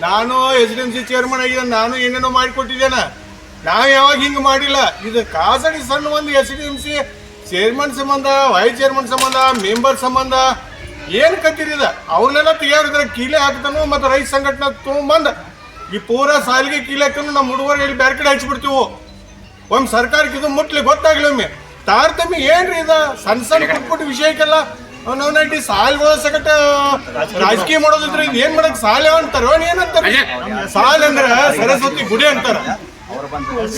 ನಾನು SDMC ಚೇರ್ಮನ್ ಆಗಿದ್ದ, ನಾನು ಏನೇನೋ ಮಾಡಿಕೊಟ್ಟಿದ್ದೇನೆ. ನಾವ್ ಯಾವಾಗ ಹಿಂಗ್ ಮಾಡಿಲ್ಲ. ಇದು ಖಾಸಗಿ ಸಣ್ಣ ಒಂದು SDMC ಚೇರ್ಮನ್ ಸಂಬಂಧ, ವೈಸ್ ಚೇರ್ಮನ್ ಸಂಬಂಧ, ಮೆಂಬರ್ ಸಂಬಂಧ ಏನ್ ಕತ್ತಿರಿದ ಅವ್ರನ್ನೆಲ್ಲ ತೆಗಿಯೋದ್ರ ಕೀಲೆ ಹಾಕ್ತಾನು. ಮತ್ತೆ ರೈತ ಸಂಘಟನೆ ತಗೊಂಬಂದ ಈ ಪೂರಾ ಸಾಲಿಗೆ ಕೀಲೆ ಹಾಕ್ತಾನು. ನಮ್ಮ ಹುಡುಗರು ಹೇಳಿ ಬೇರೆ ಕಡೆ ಹಚ್ಬಿಡ್ತೀವಿ. ಒಮ್ಮೆ ಸರ್ಕಾರಕ್ಕೆ ಇದು ಮುಟ್ಲಿ ಗೊತ್ತಾಗ್ಲಿ. ಒಮ್ಮೆ ತಾರತಮ್ಯ ಏನ್ರಿ ಇದ ಸಣ್ಣ ಪುಟ್ಟ ವಿಷಯಕ್ಕೆಲ್ಲ ನೈಟಿ ಸಾಲ್ಗಳ ಸಕಟ ರಾಜಕೀಯ ಮಾಡೋದಿದ್ರೆ ಇದು ಏನ್ ಮಾಡಕ್ ಸಾಲ ಅಂತಾರ ಏನಂತಾರ? ಸಾಲ ಅಂದ್ರ ಸರಸ್ವತಿ ಗುಡಿ ಅಂತಾರ.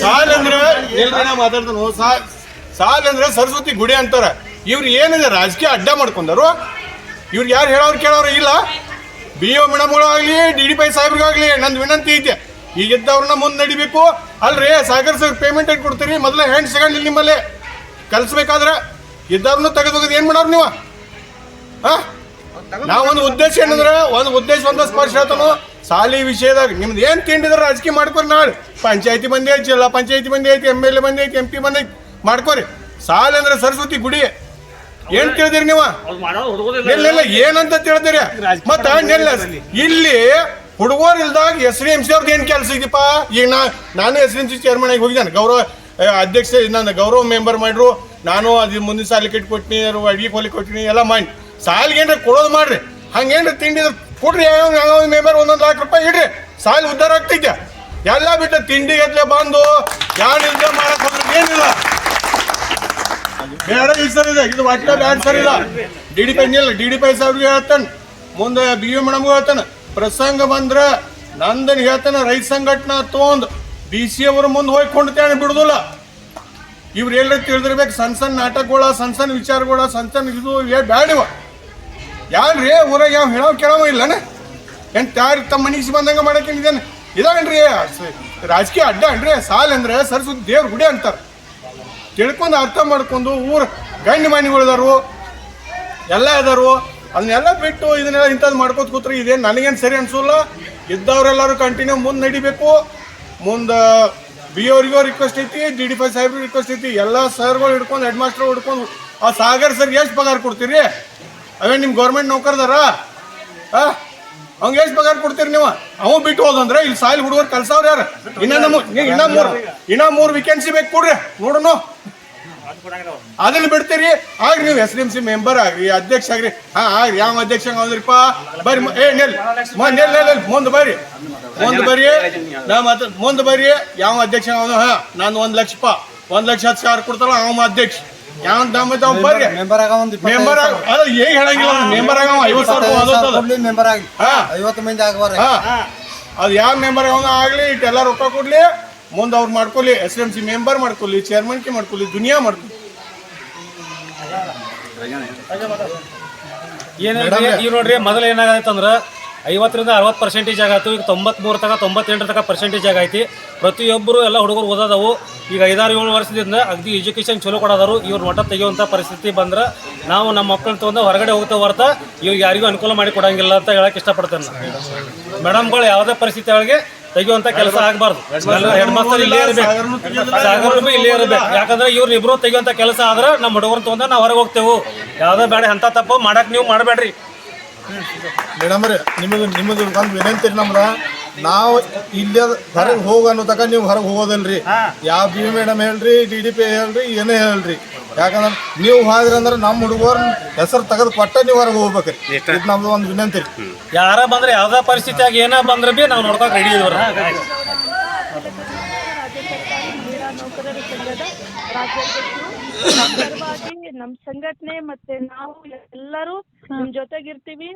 ಸಾಲ ಅಂದ್ರೆ ಎಲ್ರಿ ನಾ ಮಾತಾಡ್ತಾನು ಸಾಲ ಅಂದ್ರೆ ಸರಸ್ವತಿ ಗುಡಿ ಅಂತಾರ. ಇವ್ರು ಏನಿದೆ ರಾಜಕೀಯ ಅಡ್ಡ ಮಾಡ್ಕೊಂಡರು. ಇವ್ರಿಗೆ ಯಾರು ಹೇಳೋರು ಕೇಳೋರು ಇಲ್ಲ. BO ಮೇಡಮ್ಗಳಾಗ್ಲಿ DDP ಸಾಹೇಬ್ರಿಗಾಗ್ಲಿ ನಂದು ವಿನಂತಿ ಐತೆ, ಈಗಿದ್ದವ್ರನ್ನ ಮುಂದೆ ನಡಿಬೇಕು. ಅಲ್ರಿ ಸಾಗರ್ ಸರ್ ಪೇಮೆಂಟ್ ಹೇಗೆ ಕೊಡ್ತೀರಿ? ಮೊದಲ ಹ್ಯಾಂಡ್ ಸೆಕೆಂಡ್ ನಿಮ್ಮಲ್ಲಿ ಕಲಿಸ್ಬೇಕಾದ್ರೆ ಇದ್ದವ್ರನ್ನ ತೆಗೆದೋಗೋದು ಏನು ಮಾಡೋರು ನೀವು? ನಾವೊಂದು ಉದ್ದೇಶ ಏನಂದ್ರೆ ಒಂದು ಸ್ಪರ್ಶ ಆತನು ಸಾಲಿ ವಿಷಯದಾಗ ನಿಮ್ದು ಏನು ತಿಂಡಿದ್ರೆ ರಾಜಕೀಯ ಮಾಡ್ಕೊರಿ. ನಾಳೆ ಪಂಚಾಯತಿ ಬಂದಿ ಐತಿ, ಜಿಲ್ಲಾ ಪಂಚಾಯತಿ ಬಂದಿ ಐತಿ, MLA ಬಂದಿ ಐತಿ, MP ಬಂದೈತಿ, ಮಾಡ್ಕೊರಿ. ಸಾಲ ಅಂದ್ರೆ ಸರಸ್ವತಿ ಗುಡಿ. ಏನ್ ತಿಳಿದಿರಿ ನೀವು? ಇಲ್ಲ ಏನಂತ ತಿಳಿದಿರಿ? ಮತ್ತ ಇಲ್ಲಿ ಹುಡುಗರು ಇಲ್ದಾಗ SDMC ಅವ್ರದ್ದು ಏನ್ ಕೆಲಸ ಇದೀಪ? ಈಗ ನಾನು SDMC ಚೇರ್ಮನ್ ಆಗಿ ಹೋಗಿದ್ದಾನೆ, ಗೌರವ ಅಧ್ಯಕ್ಷ, ನನ್ನ ಗೌರವ ಮೆಂಬರ್ ಮಾಡ್ರು. ನಾನು ಅದು ಮುಂದಿನ ಸಾಲಿ ಕಿಟ್ ಕೊಟ್ಟಿನಿ, ಅಡಿಗೆ ಕೊಲಿ ಕೊಟ್ಟಿನಿ, ಎಲ್ಲ ಮಾಡಿ ಸಾಲಿಗೆ ಏನ್ರಿ ಕೊಡೋದು ಮಾಡ್ರಿ. ಹಂಗೇನ್ರಿ ತಿಂಡಿ ಕೊಡ್ರಿ, ಯಾವ ಮೆಂಬರ್ 1 ಲಕ್ಷ ರೂಪಾಯಿ ಇಡ್ರಿ, ಸಾಲಿ ಉದ್ಧಾರ ಆಗ್ತೈತೆ. ಎಲ್ಲ ಬಿಟ್ಟು ತಿಂಡಿ ಗಟ್ಲೆ ಬಂದು ಯಾರು ಇಲ್ದೆ ಮಾಡಕ್ ಹೋದ್ರೆ ಏನಿಲ್ಲ. ಬೇಡ ಈ ಸರ್ ಇದೆ, ಇದು ಒಟ್ಟ ಬ್ಯಾಡ ಸರ್ ಇಲ್ಲ. DDP ಸಾಹೇಬ್ರಿಗೆ ಹೇಳ್ತಾನೆ, ಮುಂದೆ BO ಮೇಡಮ್ಗೂ ಹೇಳ್ತಾನೆ. ಪ್ರಸಂಗ ಬಂದ್ರ ನಂದನ್ ಹೇಳ್ತಾನೆ, ರೈತ ಸಂಘಟನಾ ತೊಂದ್ DC ಅವ್ರ ಮುಂದೆ ಹೋಗಿ ಕೊಂಡ್ತೇನೆ ಬಿಡುದಿಲ್ಲ. ಇವ್ರು ಎಲ್ಲರೂ ತಿಳಿದಿರ್ಬೇಕು. ಸಣ್ಣ ನಾಟಕಗಳ, ಸಣ್ಣ ವಿಚಾರಗಳ, ಸಣ್ಣ ಇದು ಬ್ಯಾಡಿವ ಯಾನ್ರಿ ಊರಾಗ ಯಾವ ಹೇಳೋ ಕೇಳೋ ಇಲ್ಲನ? ಏನ್ ಯಾರು ತಮ್ಮ ಮನಸ್ಸಿಗೆ ಬಂದಂಗ ಮಾಡಕ್ಕೇನಿದ್ದೇನೆ? ಇದಾಗನ್ರಿ ರಾಜಕೀಯ ಅಡ್ಡ ಅನ್ರಿ. ಸಾಲ ಅಂದ್ರೆ ಸರಸ್ವತಿ ದೇವ್ರ ಗುಡಿ ಅಂತಾರೆ. ತಿಳ್ಕೊಂಡು ಅರ್ಥ ಮಾಡ್ಕೊಂಡು ಊರು ಗಂಡು ಮನೆಗಳಿದಾರು, ಎಲ್ಲ ಇದಾರು. ಅದನ್ನೆಲ್ಲ ಬಿಟ್ಟು ಇದನ್ನೆಲ್ಲ ಇಂಥದ್ದು ಮಾಡ್ಕೋತ ಕೂತ್ರಿ ಇದೇನು ನನಗೇನು ಸರಿ ಅನ್ಸೋಲ್ಲ. ಇದ್ದವ್ರೆಲ್ಲರೂ ಕಂಟಿನ್ಯೂ ಮುಂದೆ ನಡಿಬೇಕು. ಮುಂದೆ BO ಅವ್ರಿಗೂ ರಿಕ್ವೆಸ್ಟ್ ಐತಿ, DDP ಸಾಹೇಬ್ರಿಗೆ ರಿಕ್ವೆಸ್ಟ್ ಐತಿ. ಎಲ್ಲ ಸರ್ಗಳು ಹಿಡ್ಕೊಂಡು, ಹೆಡ್ ಮಾಸ್ಟರ್ ಹಿಡ್ಕೊಂಡು ಆ ಸಾಗರ್ ಸರ್ ಎಷ್ಟು ಪಗಾರ ಕೊಡ್ತೀರಿ? ಅವೇ ನಿಮ್ಮ ಗೌರ್ಮೆಂಟ್ ನೌಕರದಾರ? ಅವ್ಗೆ ಎಷ್ಟು ಪಗಾರ ಕೊಡ್ತೀರಿ ನೀವು? ಅವ ಬಿಟ್ಟು ಹೋದಂದ್ರೆ ಇಲ್ಲಿ ಸಾಲಿ ಹುಡುಗರು ಕಲ್ಸವ್ರು ಯಾರು? ಇನ್ನ ಮೂರು ವೇಕೆನ್ಸಿ ಬೇಕು ಕೊಡ್ರಿ ನೋಡೋಣ. ಅದನ್ನ ಬಿಡ್ತೀರಿ? ಆಗ್ರಿ ನೀವು SDMC ಮೆಂಬರ್ ಆಗ್ರಿ, ಅಧ್ಯಕ್ಷ ಆಗ್ರಿ. ಆಗ್ರಿ. ಯಾವ ಅಧ್ಯಕ್ಷ ಹಂಗಂದ್ರಿಪ್ಪ? ಬರ್ರಿ ಮುಂದೆ ಬರ್ರಿ, ಮುಂದೆ ಬರ್ರಿ. ಯಾವ ಅಧ್ಯಕ್ಷ ನಾನು 1 ಲಕ್ಷ 1,10,000 ಕೊಡ್ತಾರ ಅವ ಅಧ್ಯಕ್ಷ. ಯಾವ ಬರ್ರಿ ಮೆಂಬರ್ ಅದ ಹೇಗೆ ಹೇಳಂಗಿಲ್ಲ. ಮೆಂಬರ್ ಆಗ 50,000 ಮಂದಿ ಅದು ಯಾವ ಮೆಂಬರ್ ಆಗ್ಲಿ ಇಟ್ಟೆಲ್ಲ ರೊಕ್ಕ ಕೊಡ್ಲಿ. ಮುಂದೆ ಅವ್ರು ಮಾಡ್ಕೊಳ್ಳಿ, SDMC ಮೆಂಬರ್ ಮಾಡ್ಕೊಳ್ಳಿ, ಚೇರ್ಮನ್ಗೆ ಮಾಡ್ಕೊಳ್ಳಿ, ದುನಿಯಾ ಮಾಡ್ಕೊಳ್ಳಿ. ಈಗ ನೋಡ್ರಿ, ಮೊದಲು ಏನಾಗತ್ತಂದ್ರ 50ರಿಂದ 60% ಆಗಾಯ್ತು. ಈಗ 93 ತನಕ 98 ತನಕ ಪರ್ಸೆಂಟೇಜ್ ಆಗೈತಿ. ಪ್ರತಿಯೊಬ್ಬರು ಎಲ್ಲ ಹುಡುಗರು ಓದೋದವು. ಈಗ 5-7 ವರ್ಷದಿಂದ ಅಗ್ದಿ ಎಜುಕೇಶನ್ ಚಲೋ ಕೊಡೋದಾರು. ಇವ್ರು ಮಟ್ಟ ತೆಗೆಯುವಂಥ ಪರಿಸ್ಥಿತಿ ಬಂದ್ರೆ ನಾವು ನಮ್ಮ ಮಕ್ಕಳು ತೊಗೊಂಡು ಹೊರಗಡೆ ಹೋಗ್ತಾ ಹೊರತ ಇವ್ರಿಗೆ ಯಾರಿಗೂ ಅನುಕೂಲ ಮಾಡಿ ಕೊಡಂಗಿಲ್ಲ ಅಂತ ಹೇಳಕ್ ಇಷ್ಟಪಡ್ತೇನೆ. ಮೇಡಮ್ಗಳು ಯಾವುದೇ ಪರಿಸ್ಥಿತಿ ಒಳಗೆ ತೆಗೆಯುವಂಥ ಕೆಲಸ ಆಗಬಾರ್ದು. ಹೆಡ್ ಮಾಸ್ಟರ್ ಇಲ್ಲೇ ಇರಬೇಕು, ಸಾಗರ್ ಇಲ್ಲೇ ಇರಬೇಕು. ಯಾಕಂದ್ರೆ ಇವ್ರು ಇಬ್ರು ತೆಗೆಯುವಂಥ ಕೆಲಸ ಆದ್ರೆ ನಮ್ಮ ಹುಡುಗರು ತೊಗೊಂಡು ನಾವು ಹೊರಗೆ ಹೋಗ್ತೇವೆ. ಯಾವುದೇ ಬೇಡ ಅಂತ ತಪ್ಪು ಮಾಡಕ್ ನೀವು ಮಾಡಬೇಡ್ರಿ. ಮೇಡಮ್ ರೀ, ನಿಮಗೆ ಒಂದು ವಿನಂತಿ ರೀ. ನಮ್ದ ನಾವು ಇಲ್ಲೇ ಹೊರಗೆ ಹೋಗ ಅನ್ನೋ ತಕ ನೀವು ಹೊರಗೆ ಹೋಗೋದಿಲ್ರಿ. ಯಾವ BO ಮೇಡಮ್ ಹೇಳ್ರಿ, DDP ಹೇಳ್ರಿ, ಏನೇ ಹೇಳ್ರಿ. ಯಾಕಂದ್ರೆ ನೀವು ಹೋದ್ರಿ ಅಂದ್ರೆ ನಮ್ಮ ಹುಡುಗರ ಹೆಸರು ತೆಗೆದು ಕೊಟ್ಟ ನೀವು ಹೊರಗೆ ಹೋಗ್ಬೇಕ್ರಿ. ಇದು ನಮ್ದು ಒಂದು ವಿನಂತಿ ರೀ. ಯಾರ ಬಂದ್ರೆ ಯಾವ್ದೇ ಪರಿಸ್ಥಿತಿಯಾಗಿ ಏನ ಬಂದ್ರೆ ಬಿ ನಾವು ನೋಡ್ಕೊಕ್ ರೆಡಿ ಇದ್ದೀವಿ. ನಮ್ ಸಂಘಟನೆ ಮತ್ತೆ ನಾವು ಎಲ್ಲರೂ ನಿಮ್ ಜೊತೆಗಿರ್ತೀವಿ.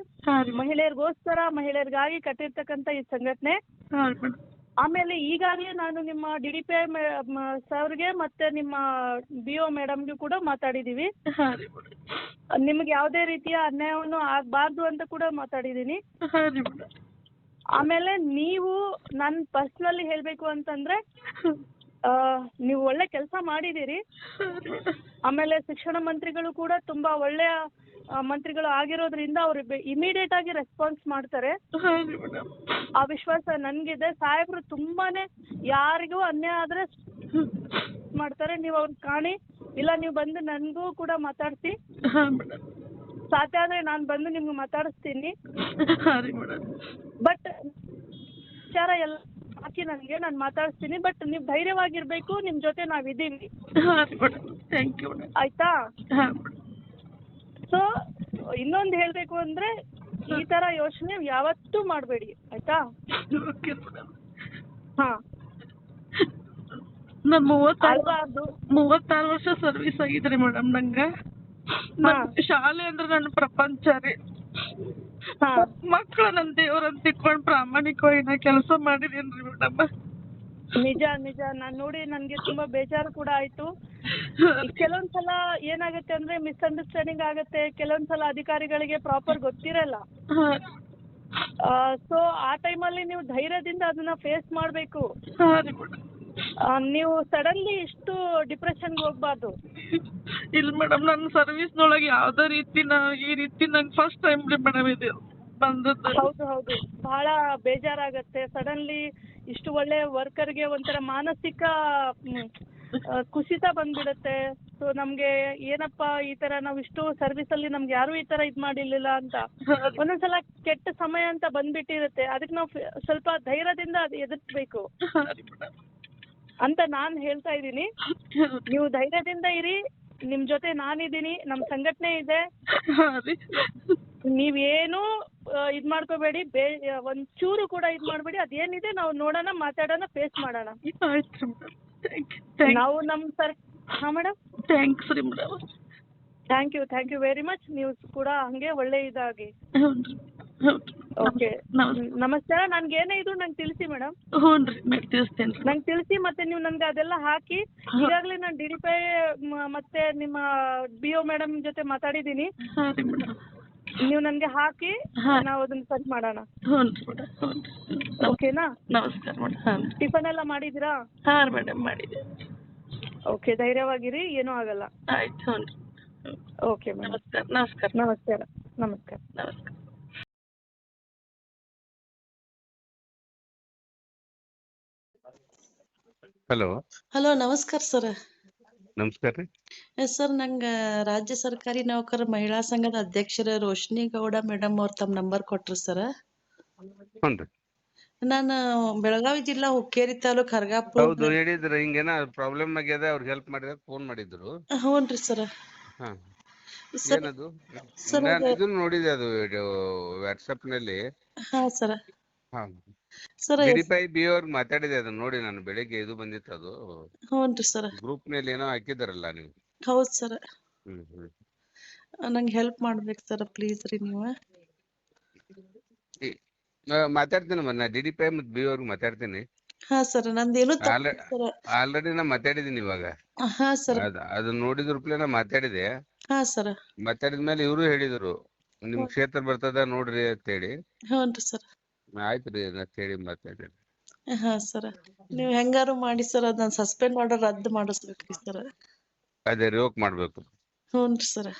ಮಹಿಳೆಯರಿಗೋಸ್ಕರ, ಮಹಿಳೆಯರಿಗಾಗಿ ಕಟ್ಟಿರ್ತಕ್ಕಂತ ಈ ಸಂಘಟನೆ. ಆಮೇಲೆ ಈಗಾಗಲೇ ನಾನು ನಿಮ್ಮ DDP ಸರ್ಗೆ ಮತ್ತೆ ನಿಮ್ಮ BO ಮೇಡಮ್ಗೂ ಕೂಡ ಮಾತಾಡಿದೀವಿ. ನಿಮ್ಗೆ ಯಾವುದೇ ರೀತಿಯ ಅನ್ಯಾಯವನ್ನು ಆಗ್ಬಾರ್ದು ಅಂತ ಕೂಡ ಮಾತಾಡಿದೀನಿ. ಆಮೇಲೆ ನೀವು ನಾನು ಪರ್ಸನಲಿ ಹೇಳ್ಬೇಕು ಅಂತಂದ್ರೆ ನೀವು ಒಳ್ಳೆ ಕೆಲಸ ಮಾಡಿದ್ದೀರಿ. ಆಮೇಲೆ ಶಿಕ್ಷಣ ಮಂತ್ರಿಗಳು ಕೂಡ ತುಂಬಾ ಒಳ್ಳೆಯ ಮಂತ್ರಿಗಳು ಆಗಿರೋದ್ರಿಂದ ಅವ್ರು ಇಮಿಡಿಯೇಟ್ ಆಗಿ ರೆಸ್ಪಾನ್ಸ್ ಮಾಡ್ತಾರೆ. ಆ ವಿಶ್ವಾಸ ನನ್ಗಿದೆ. ಸಾಹೇಬ್ರು ತುಂಬಾನೇ ಯಾರಿಗೂ ಅನ್ಯಾಯ ಆದ್ರೆ ಮಾಡ್ತಾರೆ. ನೀವು ಅವ್ರನ್ನ ಕಾಣಿ, ಇಲ್ಲ ನೀವು ಬಂದು ನನ್ಗೂ ಕೂಡ ಮಾತಾಡ್ಸಿ. ಸಾಧ್ಯ ಆದ್ರೆ ನಾನು ಬಂದು ನಿಮ್ಗೆ ಮಾತಾಡಿಸ್ತೀನಿ. ಬಟ್ ವಿಚಾರ ಎಲ್ಲ ಹಾಕಿ ನನಗೆ ನಾನು ಮಾತಾಡಿಸ್ತೀನಿ. ಬಟ್ ನೀವು ಧೈರ್ಯವಾಗಿರ್ಬೇಕು, ನಿಮ್ ಜೊತೆ ನಾವಿದ್ದೀವಿ. ಆಯ್ತಾ? ಸೊ ಇನ್ನೊಂದು ಹೇಳ್ಬೇಕು ಅಂದ್ರೆ ಈ ತರ ಯೋಚನೆ ಯಾವತ್ತೂ ಮಾಡಬೇಡಿ. ಆಯ್ತಾ? ಹಾ, ನಾನು 36 ವರ್ಷ ಸರ್ವಿಸ್ ಆಗಿದ್ರಿ ಮೇಡಮ್. ನಂಗೆ ಶಾಲೆ ಅಂದ್ರೆ ನನ್ನ ಪ್ರಪಂಚ ರೀ. ಮಕ್ಕಳು ನನ್ನ ದೇವ್ರಂತ ಇಟ್ಕೊಂಡು ಪ್ರಾಮಾಣಿಕವಾಗಿ ನಾ ಕೆಲಸ ಮಾಡಿದೀನ್ರಿ ಮೇಡಮ್. ನಿಜ ನಿಜ ನಾನು ನೋಡಿ ನನಗೆ ತುಂಬಾ ಬೇಜಾರು ಕೂಡ ಆಯ್ತು. ಕೆಲವೊಂದ್ಸಲ ಏನಾಗುತ್ತೆ ಅಂದ್ರೆ ಮಿಸ್ಅಂಡರ್ಸ್ಟ್ಯಾಂಡಿಂಗ್ ಆಗುತ್ತೆ, ಕೆಲವೊಂದ್ಸಲ ಅಧಿಕಾರಿಗಳಿಗೆ ಪ್ರಾಪರ್ ಗೊತ್ತಿರಲ್ಲ. ಸೊ ಆ ಟೈಮಲ್ಲಿ ನೀವು ಧೈರ್ಯದಿಂದ ಅದನ್ನ ಫೇಸ್ ಮಾಡಬೇಕು. ನೀವು ಸಡನ್ಲಿ ಇಷ್ಟು ಡಿಪ್ರೆಷನ್ಗೆ ಹೋಗ್ಬಾರ್ದು. ಇಲ್ಲ ಮೇಡಮ್, ನನ್ನ ಸರ್ವಿಸ್ನೊಳಗೆ ಯಾವುದೇ ರೀತಿ ಈ ರೀತಿ ನಂಗೆ ಫಸ್ಟ್ ಟೈಮ್ ರೀ ಮೇಡಮ್ ಇದು ಬಂದದ್ದು. ಹೌದು ಹೌದು, ಬಹಳ ಬೇಜಾರಾಗತ್ತೆ. ಸಡನ್ಲಿ ಇಷ್ಟು ಒಳ್ಳೆ ವರ್ಕರ್ಗೆ ಒಂಥರ ಮಾನಸಿಕ ಕುಸಿತ ಬಂದ್ಬಿಡುತ್ತೆ. ಸೊ ನಮ್ಗೆ ಏನಪ್ಪ ಈ ತರ ನಾವು ಇಷ್ಟು ಸರ್ವಿಸ್ ಅಲ್ಲಿ ನಮ್ಗೆ ಯಾರು ಈ ತರ ಇದ್ ಮಾಡಿರ್ಲಿಲ್ಲ ಅಂತ ಒಂದೊಂದ್ಸಲ ಕೆಟ್ಟ ಸಮಯ ಅಂತ ಬಂದ್ಬಿಟ್ಟಿರುತ್ತೆ. ಅದಕ್ಕೆ ನಾವು ಸ್ವಲ್ಪ ಧೈರ್ಯದಿಂದ ಅದು ಎದುರಿಸ್ಬೇಕು ಅಂತ ನಾನ್ ಹೇಳ್ತಾ ಇದ್ದೀನಿ. ನೀವು ಧೈರ್ಯದಿಂದ ಇರಿ, ನಿಮ್ ಜೊತೆ ನಾನಿದ್ದೀನಿ, ನಮ್ ಸಂಘಟನೆ ಇದೆ. ನೀವೇನು ಇದ್ ಮಾಡ್ಕೋಬೇಡಿ, ಒಂಚೂರು ಕೂಡ ಇದ್ ಮಾಡ್ಬೇಡಿ. ಅದೇನಿದೆ ನಾವು ನೋಡೋಣ, ಮಾತಾಡೋಣ, ಫೇಸ್ ಮಾಡೋಣ. ನಾವು ಹಾ ಮೇಡಮ್, ಥ್ಯಾಂಕ್ಸ್ ರೀ madam. Thank you very much. ನೀವು ಕೂಡ ಹಂಗೆ ಒಳ್ಳೆ ಇದಾಗಿ. ಓಕೆ, ನಮಸ್ಕಾರ. ನನ್ಗೆ ಏನೇ ಇದ್ರು ನಂಗೆ ತಿಳಿಸಿ ಮೇಡಮ್. ಹ್ಞೂ ರೀ, ತಿಳಿಸ್ತೇನೆ. ನಂಗೆ ತಿಳಿಸಿ, ಮತ್ತೆ ನೀವು ನನ್ಗೆ ಅದೆಲ್ಲ ಹಾಕಿ. ಈಗಾಗಲೇ ನಾನು DDPI ಮತ್ತೆ ನಿಮ್ಮ BO ಮೇಡಮ್ ಜೊತೆ ಮಾತಾಡಿದ್ದೀನಿ. ಹಾಂ ರೀ ಮೇಡಮ್. ನೀವು ನನಗೆ ಹಾಕಿ, ನಾವು ಅದನ್ನ ಸರಿ ಮಾಡೋಣ. ಹ್ಞೂ ರೀ ಮೇಡಮ್. ಓಕೆನಾ? ನಮಸ್ಕಾರ ಮೇಡಮ್. ಹಾಂ, ಟಿಫನ್ ಎಲ್ಲ ಮಾಡಿದ್ದೀರಾ? ಹಾಂ ಮೇಡಮ್, ಮಾಡಿದೆ. ಓಕೆ, ಧೈರ್ಯವಾಗಿರಿ, ಏನೂ ಆಗಲ್ಲ. ಆಯ್ತು. ಹ್ಞೂ ರೀ. Okay madam. ನಮಸ್ಕಾರ. ನಮಸ್ಕಾರ. ನಮಸ್ಕಾರ. ನಮಸ್ಕಾರ. ಹಲೋ, ನಮಸ್ಕಾರ ಸರ್. ನಮಸ್ಕಾರ ರೀ. ಸರ್, ನಂಗೆ ರಾಜ್ಯ ಸರ್ಕಾರಿ ನೌಕರ ಮಹಿಳಾ ಸಂಘದ ಅಧ್ಯಕ್ಷರ ರೋಶಿನಿ ಗೌಡ ಮೇಡಮ್ ಅವ್ರು ತಮ್ಮ ನಂಬರ್ ಕೊಟ್ರು ಸರ್. ಹ್ಞೂನ್ರಿ. ನಾನು ಬೆಳಗಾವಿ ಜಿಲ್ಲಾ ಹುಕ್ಕೇರಿ ತಾಲೂಕ್ ಹರಗಾಪುರ. ಹೌದು, ಹೇಳಿದ್ರು ಹಿಂಗೇನ ಪ್ರಾಬ್ಲಮ್ ಆಗ್ಯದ, ಅವ್ರಿಗೆ ಹೆಲ್ಪ್ ಮಾಡಿದಾಗ ಫೋನ್ ಮಾಡಿದ್ರು. ಹ್ಞೂನ್ರಿ ಸರ್. ಹಾ, ಸರ್, ಏನದು? ಸರ್, ನಾನು ಇದನ್ನ ನೋಡಿದೆ, ಅದು ವಾಟ್ಸಪ್ ನಲ್ಲಿ. ಹಾ ಸರ್. ಹಾ, ಸರ್, DDPI BO ಅವ್ರಿಗೆ ಮಾತಾಡಿದೆ, ಅದನ್ನ ನೋಡಿ ನಾನು ಬೆಳಿಗ್ಗೆ ಇದು ಬಂದಿತ್ತು. ಅದು ಹ್ಞೂನ್ರಿ ಸರ್. ಗ್ರೂಪ್ ನಲ್ಲಿ ಏನೋ ಹಾಕಿದಾರಲ್ಲ ನೀವು. ಹೌದ್ ಸರ್. ಹ್ಮ್. ನಂಗೆ ಹೆಲ್ಪ್ ಮಾಡ್ಬೇಕು ಸರ್, ಪ್ಲೀಸ್ ರೀ ನೀವು. ಮಾತಾಡ್ತೀನಿ, ನಾ DDPI ಮತ್ತು BO ಅವ್ರಿಗೆ ಮಾತಾಡ್ತೀನಿ. ಹಾ ಸರ್, ನಂದೇನು ಆಲ್ರೆಡಿ ನಾ ಮಾತಾಡಿದೀನಿ ಇವಾಗ. ಹಾ ಸರ್. ಅದನ್ನ ನೋಡಿದ್ರ ನಾ ಮಾತಾಡಿದೆ. ಹಾ ಸರ್. ಮಾತಾಡಿದ್ಮೇಲೆ ಇವರು ಹೇಳಿದ್ರು, ನಿಮ್ ಕ್ಷೇತ್ರ ಬರ್ತದ ನೋಡ್ರಿ ಅಂತ ಹೇಳಿ. ಹ್ಞೂನ್ರಿ ಸರ್. ಆಯ್ತು ರೀ ಅಂತ ಹೇಳಿ ಮಾತಾಡಿ. ಹಾ ಸರ್, ನೀವು ಹೆಂಗಾರು ಮಾಡಿ ಸರ್, ಅದನ್ನ ಸಸ್ಪೆಂಡ್ ಆರ್ಡರ್ ರದ್ದು ಮಾಡಿಸ್ಬೇಕ್ರಿ ಸರ್. ಅದೇ ರಿವೋಕ್ ಮಾಡ್ಬೇಕು. ಹ್ಞೂನ್ರಿ ಸರ್.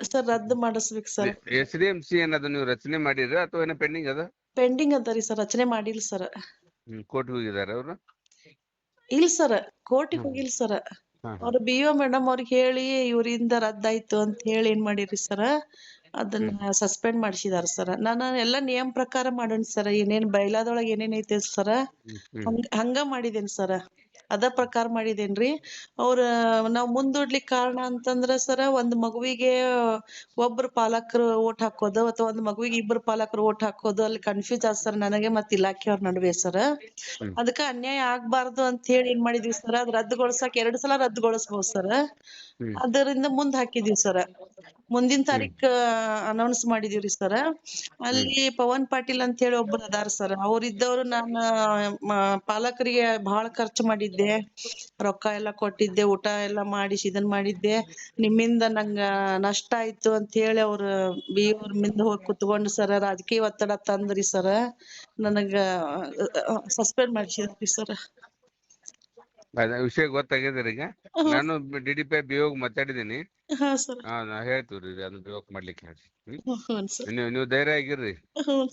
ಸರ್, ರದ್ದು ಮಾಡಿಸ್ಬೇಕು ಸರ್. SDMC ಏನದು ನೀವು ರಚನೆ ಮಾಡಿರ ಅಥವಾ ಏನೋ ಪೆಂಡಿಂಗ್ ಅದ? ಪೆಂಡಿಂಗ್ ಅದ ರೀ ಸರ್, ರಚನೆ ಮಾಡಿಲ್ಲ ಸರ್. ಕೋರ್ಟ್ ಹೋಗಿದಾರ ಅವ್ರು? ಇಲ್ಲ ಸರ್, ಕೋರ್ಟಿಗೆ ಹೋಗಿಲ್ಲ ಸರ್. ಅವ್ರ BO ಮೇಡಮ್ ಅವ್ರಿಗೆ ಹೇಳಿ ಇವರಿಂದ ರದ್ದಾಯ್ತು ಅಂತ ಹೇಳಿ ಏನ್ ಮಾಡಿರಿ ಸರ್, ಅದನ್ನ ಸಸ್ಪೆಂಡ್ ಮಾಡಿಸಿದಾರ ಸರ್. ನಾನು ಎಲ್ಲಾ ನಿಯಮ ಪ್ರಕಾರ ಮಾಡೋಣ ಸರ್. ಏನೇನ್ ಬೈಲಾದೊಳಗೆ ಏನೇನ್ ಐತೆ ಸರ್, ಹಂಗ ಮಾಡಿದೇನಿ ಸರ್. ಅದ ಪ್ರಕಾರ ಮಾಡಿದೇನ್ರಿ. ಅವ್ರ ನಾವ್ ಮುಂದೂಡ್ಲಿಕ್ ಕಾರಣ ಅಂತಂದ್ರ ಸರ್, ಒಂದ್ ಮಗುವಿಗೆ ಒಬ್ರು ಪಾಲಕರು ಓಟ್ ಹಾಕೋದು ಅಥವಾ ಒಂದ್ ಮಗುವಿಗೆ ಇಬ್ರು ಪಾಲಕರು ಓಟ್ ಹಾಕೋದು ಅಲ್ಲಿ ಕನ್ಫ್ಯೂಸ್ ಆದ್ ಸರ್, ನನಗೆ ಮತ್ತ್ ಇಲಾಖೆಯವ್ರ ನಡುವೆ ಸರ್. ಅದಕ್ಕ ಅನ್ಯಾಯ ಆಗ್ಬಾರ್ದು ಅಂತ ಹೇಳಿ ಏನ್ ಮಾಡಿದ್ವಿ ಸರ್, ಅದ್ ರದ್ದುಗೊಳಿಸಕ್ 2 ಸಲ ರದ್ದುಗೊಳಿಸಬಹುದು ಸರ್. ಅದರಿಂದ ಮುಂದ್ ಹಾಕಿದೀವಿ ಸರ್. ಮುಂದಿನ ತಾರೀಕ್ ಅನೌನ್ಸ್ ಮಾಡಿದೀವ್ರಿ ಸರ್. ಅಲ್ಲಿ ಪವನ್ ಪಾಟೀಲ್ ಅಂತ ಹೇಳಿ ಒಬ್ರು ಅದಾರ ಸರ್. ಅವ್ರಿದ್ದವ್ರು ನಾನು ಪಾಲಕರಿಗೆ ಬಹಳ ಖರ್ಚು ಮಾಡಿದ್ದೆ, ರೊಕ್ಕ ಎಲ್ಲಾ ಕೊಟ್ಟಿದ್ದೆ, ಊಟ ಎಲ್ಲಾ ಮಾಡಿಸಿ ಇದನ್ ಮಾಡಿದ್ದೆ, ನಿಮ್ಮಿಂದ ನಂಗ ನಷ್ಟ ಆಯ್ತು ಅಂತ ಹೇಳಿ ಅವ್ರ BO ಅವ್ರ ಮುಂದೆ ಹೋಗಿ ಕುತ್ಕೊಂಡು ಸರ್ ರಾಜಕೀಯ ಒತ್ತಡ ತಂದ್ರಿ ಸರ್. ನನಗ ಸಸ್ಪೆಂಡ್ ಮಾಡಿಸಿದ್ರಿ ಸರ್. ವಿಷಯ ಗೊತ್ತಾಗಿದ್ರಿ ಈಗ. ನಾನು DDPI BO ಮಾತಾಡಿದೀನಿ. ಹಾ ಸರ್. ನಾ ಹೇಳ್ತೀವ್ರಿ, ಅದನ್ನ ರಿವೋಕ್ ಮಾಡ್ಲಿಕ್ಕೆ ಹೇಳಿ. ಹ್ಞೂ ನೀವು ಧೈರ್ಯ ಆಗಿರ್ರಿ.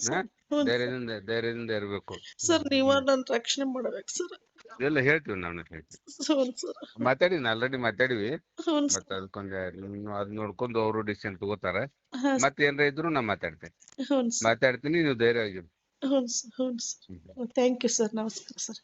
ಸರ್. ಧೈರ್ಯದಿಂದ ಇರ್ಬೇಕು ಸರ್, ನೀವ ನನ್ ರಕ್ಷಣೆ ಮಾಡ್ಬೇಕು ಸರ್. ಎಲ್ಲ ಹೇಳ್ತೀವಿ, ನಾವು ಮಾತಾಡಿವಿ, ಆಲ್ರೆಡಿ ಮಾತಾಡಿವಿ. ಮತ್ತ ಅದಕ್ಕೊಂದ್ ಅದ್ ನೋಡ್ಕೊಂಡು ಅವರು ಡಿಸಿಷನ್ ತಗೋತಾರ. ಮತ್ತೆ ಏನ್ರ ಇದ್ರು ನಾ ಮಾತಾಡ್ತೀನಿ. ನೀವು ಧೈರ್ಯ ಆಗಿರ್ರಿ. Thank you sir. ನಮಸ್ಕಾರ ಸರ್.